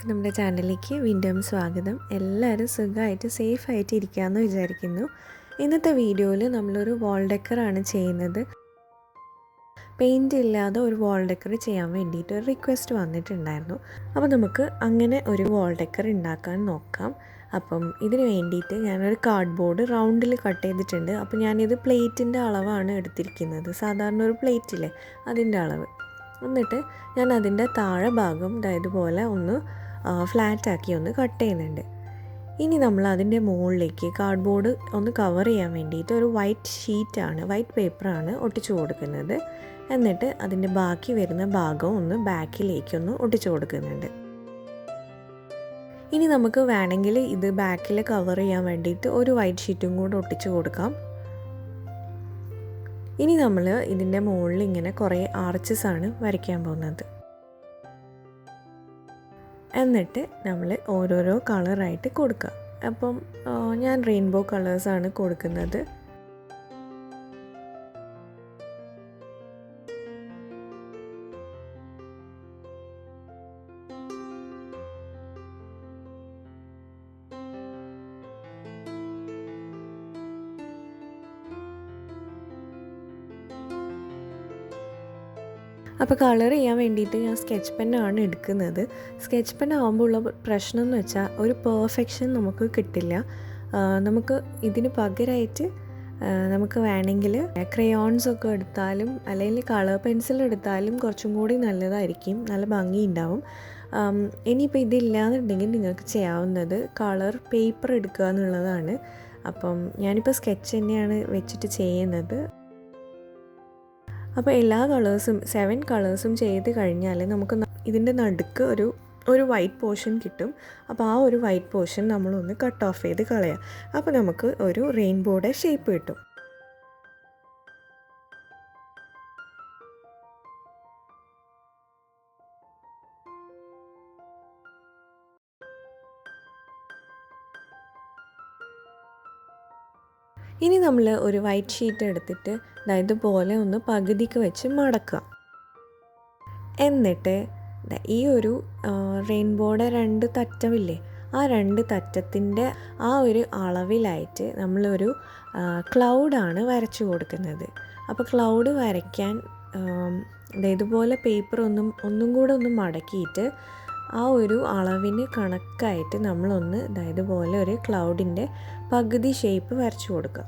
എല്ലാവർക്കും നമ്മുടെ ചാനലിലേക്ക് വീണ്ടും സ്വാഗതം. എല്ലാവരും സുഖമായിട്ട് സേഫായിട്ട് ഇരിക്കാമെന്ന് വിചാരിക്കുന്നു. ഇന്നത്തെ വീഡിയോയിൽ നമ്മളൊരു വാൾ ഡെക്കറാണ് ചെയ്യുന്നത്. പെയിൻറ്റ് ഇല്ലാതെ ഒരു വാൾ ഡെക്കർ ചെയ്യാൻ വേണ്ടിയിട്ട് ഒരു റിക്വസ്റ്റ് വന്നിട്ടുണ്ടായിരുന്നു. അപ്പോൾ നമുക്ക് അങ്ങനെ ഒരു വാൾ ഡെക്കർ ഉണ്ടാക്കാൻ നോക്കാം. അപ്പം ഇതിന് വേണ്ടിയിട്ട് ഞാനൊരു കാർഡ്ബോർഡ് റൗണ്ടിൽ കട്ട് ചെയ്തിട്ടുണ്ട്. അപ്പോൾ ഞാനിത് പ്ലേറ്റിൻ്റെ അളവാണ് എടുത്തിരിക്കുന്നത്. സാധാരണ ഒരു പ്ലേറ്റില്ലേ അതിൻ്റെ അളവ്. എന്നിട്ട് ഞാൻ അതിൻ്റെ താഴെ ഭാഗം ഇതുപോലെ ഒന്ന് ഫ്ലാറ്റാക്കി ഒന്ന് കട്ട് ചെയ്യുന്നുണ്ട്. ഇനി നമ്മൾ അതിൻ്റെ മുകളിലേക്ക് കാർഡ്ബോർഡ് ഒന്ന് കവർ ചെയ്യാൻ വേണ്ടിയിട്ട് ഒരു വൈറ്റ് പേപ്പറാണ് ഒട്ടിച്ചു കൊടുക്കുന്നത്. എന്നിട്ട് അതിൻ്റെ ബാക്കി വരുന്ന ഭാഗം ഒന്ന് ബാക്കിലേക്കൊന്ന് ഒട്ടിച്ചു കൊടുക്കുന്നുണ്ട്. ഇനി നമുക്ക് വേണമെങ്കിൽ ഇത് ബാക്കിൽ കവർ ചെയ്യാൻ വേണ്ടിയിട്ട് ഒരു വൈറ്റ് ഷീറ്റും കൂടെ ഒട്ടിച്ചു കൊടുക്കാം. ഇനി നമ്മൾ ഇതിൻ്റെ മുകളിൽ ഇങ്ങനെ കുറേ ആർച്ചസ് ആണ് വരയ്ക്കാൻ പോകുന്നത്. എന്നിട്ട് നമ്മൾ ഓരോരോ കളറായിട്ട് കൊടുക്കുക. അപ്പം ഞാൻ റെയിൻബോ കളേഴ്സാണ് കൊടുക്കുന്നത്. അപ്പോൾ കളർ ചെയ്യാൻ വേണ്ടിയിട്ട് ഞാൻ സ്കെച്ച് പെന്നാണ് എടുക്കുന്നത്. സ്കെച്ച് പെൻ ആകുമ്പോൾ ഉള്ള പ്രശ്നം എന്ന് വെച്ചാൽ ഒരു പെർഫെക്ഷൻ നമുക്ക് കിട്ടില്ല. നമുക്ക് ഇതിന് പകരമായിട്ട് നമുക്ക് വേണമെങ്കിൽ ക്രയോൺസൊക്കെ എടുത്താലും അല്ലെങ്കിൽ കളർ പെൻസിൽ എടുത്താലും കുറച്ചും കൂടി നല്ലതായിരിക്കും, നല്ല ഭംഗി ഉണ്ടാവും. ഇനിയിപ്പോൾ ഇതില്ലാന്നുണ്ടെങ്കിൽ നിങ്ങൾക്ക് ചെയ്യാവുന്നത് കളർ പേപ്പർ എടുക്കുക എന്നുള്ളതാണ്. അപ്പം ഞാനിപ്പോൾ സ്കെച്ച് തന്നെയാണ് വെച്ചിട്ട് ചെയ്യുന്നത്. അപ്പോൾ എല്ലാ കളേഴ്സും 7 കളേഴ്സും ചെയ്ത് കഴിഞ്ഞാൽ നമുക്ക് ഇതിൻ്റെ നടുക്ക് ഒരു വൈറ്റ് പോർഷൻ കിട്ടും. അപ്പോൾ ആ ഒരു വൈറ്റ് പോർഷൻ നമ്മളൊന്ന് കട്ട് ഓഫ് ചെയ്ത് കളയാം. അപ്പോൾ നമുക്ക് ഒരു റെയിൻബോയുടെ ഷേപ്പ് കിട്ടും. ഇനി നമ്മൾ ഒരു വൈറ്റ് ഷീറ്റ് എടുത്തിട്ട് ഇതുപോലെ ഒന്ന് പകുതിക്ക് വെച്ച് മടക്കുക. എന്നിട്ട് ഈ ഒരു റെയിൻബോയുടെ 2 തറ്റമില്ലേ, ആ 2 തറ്റത്തിൻ്റെ ആ ഒരു അളവിലായിട്ട് നമ്മളൊരു ക്ലൗഡാണ് വരച്ചു കൊടുക്കുന്നത്. അപ്പോൾ ക്ലൗഡ് വരയ്ക്കാൻ ഇതുപോലെ പേപ്പർ ഒന്നും കൂടെ ഒന്ന് മടക്കിയിട്ട് ആ ഒരു അളവിന് കണക്കായിട്ട് നമ്മളൊന്ന് ഇതുപോലെ ഒരു ക്ലൗഡിൻ്റെ പകുതി ഷേപ്പ് വരച്ചു കൊടുക്കുക.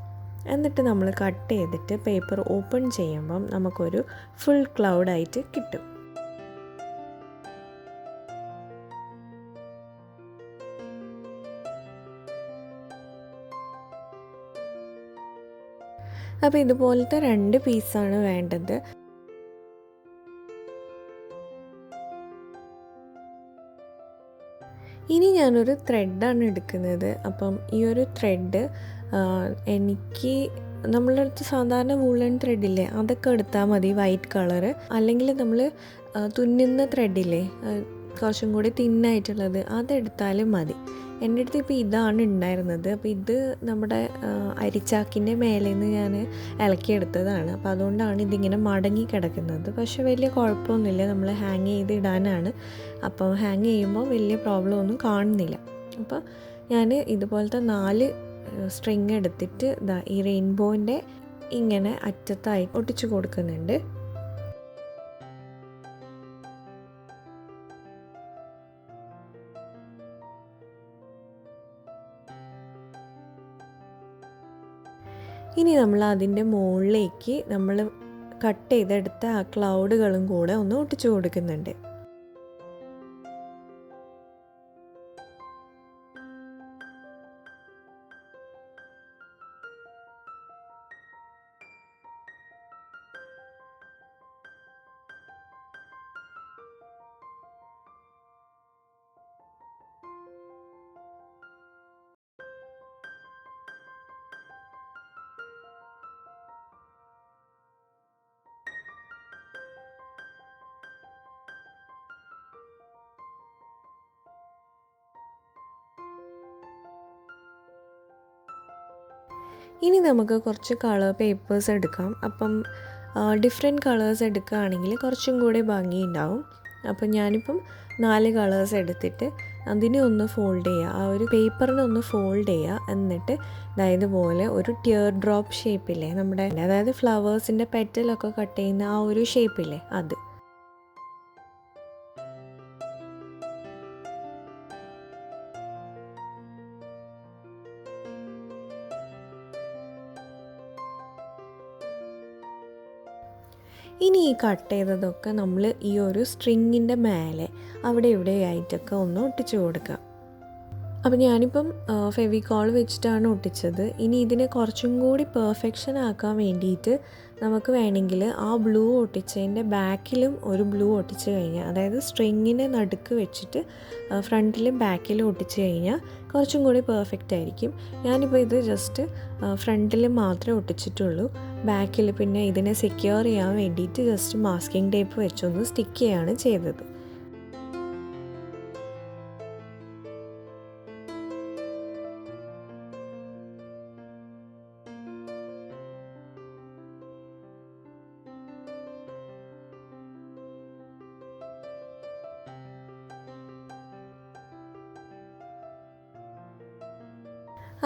എന്നിട്ട് നമ്മൾ കട്ട് ചെയ്തിട്ട് പേപ്പർ ഓപ്പൺ ചെയ്യുമ്പം നമുക്കൊരു ഫുൾ ക്ലൗഡായിട്ട് കിട്ടും. അപ്പോൾ ഇതുപോലത്തെ 2 പീസാണ് വേണ്ടത്. ഇനി ഞാനൊരു ത്രെഡാണ് എടുക്കുന്നത്. അപ്പം ഈ ഒരു ത്രെഡ് എനിക്ക് നമ്മളുടെ അടുത്ത് സാധാരണ വൂളൻ ത്രെഡില്ലേ അതൊക്കെ എടുത്താൽ മതി, വൈറ്റ് കളറ്. അല്ലെങ്കിൽ നമ്മൾ തുന്നുന്ന ത്രെഡില്ലേ കുറച്ചും കൂടി തിന്നായിട്ടുള്ളത് അതെടുത്താലും മതി. എൻ്റെ അടുത്ത് ഇപ്പോൾ ഇതാണ് ഉണ്ടായിരുന്നത്. അപ്പോൾ ഇത് നമ്മുടെ അരിച്ചാക്കിൻ്റെ മേലെ നിന്ന് ഞാൻ ഇളക്കിയെടുത്തതാണ്. അപ്പോൾ അതുകൊണ്ടാണ് ഇതിങ്ങനെ മടങ്ങി കിടക്കുന്നത്. പക്ഷേ വലിയ കുഴപ്പമൊന്നുമില്ല, നമ്മൾ ഹാങ് ചെയ്ത് ഇടാനാണ്. അപ്പോൾ ഹാങ് ചെയ്യുമ്പോൾ വലിയ പ്രോബ്ലം ഒന്നും കാണുന്നില്ല. അപ്പോൾ ഞാൻ ഇതുപോലത്തെ 4 സ്ട്രിങ് എടുത്തിട്ട് ഈ റെയിൻബോൻ്റെ ഇങ്ങനെ അറ്റത്തായി ഒട്ടിച്ചു കൊടുക്കുന്നുണ്ട്. ഇനി നമ്മൾ അതിൻ്റെ മുകളിലേക്ക് നമ്മൾ കട്ട് ചെയ്തെടുത്ത ആ ക്ലൗഡുകളും കൂടെ ഒന്ന് ഒട്ടിച്ചു കൊടുക്കുന്നുണ്ട്. ഇനി നമുക്ക് കുറച്ച് കളർ പേപ്പേഴ്സ് എടുക്കാം. അപ്പം ഡിഫറെൻറ്റ് കളേഴ്സ് എടുക്കുകയാണെങ്കിൽ കുറച്ചും കൂടി ഭംഗിയുണ്ടാവും. അപ്പം ഞാനിപ്പം 4 കളേഴ്സ് എടുത്തിട്ട് അതിനെ ഒന്ന് ഫോൾഡ് ചെയ്യുക, ആ ഒരു പേപ്പറിനെ ഒന്ന് ഫോൾഡ് ചെയ്യുക. എന്നിട്ട് ഇതുപോലെ ഒരു ടിയർ ഡ്രോപ്പ് ഷേപ്പില്ലേ നമ്മുടെ, അതായത് ഫ്ലവേഴ്സിൻ്റെ പെറ്റലൊക്കെ കട്ട് ചെയ്യുന്ന ആ ഒരു ഷേപ്പില്ലേ അത്. ഇനി ഈ കട്ട് ചെയ്തതൊക്കെ നമ്മൾ ഈ ഒരു സ്ട്രിങ്ങിൻ്റെ മേലെ അവിടെ ഇവിടെയായിട്ടൊക്കെ ഒന്ന് ഒട്ടിച്ചു കൊടുക്കുക. അപ്പോൾ ഞാനിപ്പം ഫെവിക്കോൾ വെച്ചിട്ടാണ് ഒട്ടിച്ചത്. ഇനി ഇതിനെ കുറച്ചും കൂടി പെർഫെക്ഷൻ ആക്കാൻ വേണ്ടിയിട്ട് നമുക്ക് വേണമെങ്കിൽ ആ ബ്ലൂ ഒട്ടിച്ചതിൻ്റെ ബാക്കിലും ഒരു ബ്ലൂ ഒട്ടിച്ച് കഴിഞ്ഞാൽ, അതായത് സ്ട്രിങ്ങിനെ നടുക്ക് വെച്ചിട്ട് ഫ്രണ്ടിലും ബാക്കിലും ഒട്ടിച്ച് കഴിഞ്ഞാൽ കുറച്ചും കൂടി പെർഫെക്റ്റ് ആയിരിക്കും. ഞാനിപ്പോൾ ഇത് ജസ്റ്റ് ഫ്രണ്ടിൽ മാത്രമേ ഒട്ടിച്ചിട്ടുള്ളൂ. ബാക്കിൽ പിന്നെ ഇതിനെ സെക്യൂർ ചെയ്യാൻ വേണ്ടിയിട്ട് ജസ്റ്റ് മാസ്കിംഗ് ടേപ്പ് വെച്ചൊന്ന് സ്റ്റിക്ക് ചെയ്യാണ് ചെയ്തത്.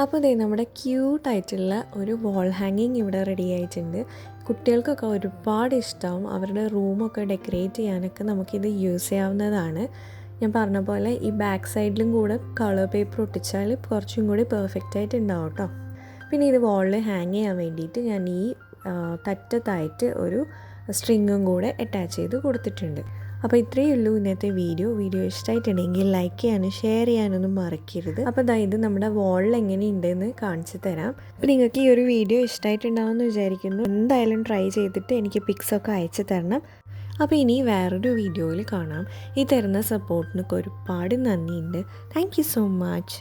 അപ്പോൾ നമ്മുടെ ക്യൂട്ടായിട്ടുള്ള ഒരു വാൾ ഹാങ്ങിങ് ഇവിടെ റെഡി ആയിട്ടുണ്ട്. കുട്ടികൾക്കൊക്കെ ഒരുപാട് ഇഷ്ടമാവും. അവരുടെ റൂമൊക്കെ ഡെക്കറേറ്റ് ചെയ്യാനൊക്കെ നമുക്കിത് യൂസ് ചെയ്യാവുന്നതാണ്. ഞാൻ പറഞ്ഞ പോലെ ഈ ബാക്ക് സൈഡിലും കൂടെ കളർ പേപ്പർ ഒട്ടിച്ചാൽ കുറച്ചും കൂടി പെർഫെക്റ്റ് ആയിട്ട് ഉണ്ടാവും കേട്ടോ. പിന്നെ ഇത് വാളിൽ ഹാങ് ചെയ്യാൻ വേണ്ടിയിട്ട് ഞാൻ ഈ തറ്റത്തായിട്ട് ഒരു സ്ട്രിങ്ങും കൂടെ അറ്റാച്ച് ചെയ്ത് കൊടുത്തിട്ടുണ്ട്. അപ്പോൾ ഇത്രയേ ഉള്ളൂ ഇന്നത്തെ വീഡിയോ ഇഷ്ടമായിട്ടുണ്ടെങ്കിൽ ലൈക്ക് ചെയ്യാനും ഷെയർ ചെയ്യാനൊന്നും മറക്കരുത്. അപ്പോൾ ഇത് നമ്മുടെ വാളിൽ എങ്ങനെയുണ്ടെന്ന് കാണിച്ചു തരാം. അപ്പോൾ നിങ്ങൾക്ക് ഈ ഒരു വീഡിയോ ഇഷ്ടമായിട്ടുണ്ടാവുമെന്ന് വിചാരിക്കുന്നു. എന്തായാലും ട്രൈ ചെയ്തിട്ട് എനിക്ക് പിക്സൊക്കെ അയച്ചു തരണം. അപ്പോൾ ഇനി വേറൊരു വീഡിയോയിൽ കാണാം. ഈ തരുന്ന സപ്പോർട്ടിനൊക്കെ ഒരുപാട് നന്ദിയുണ്ട്. Thank you so much.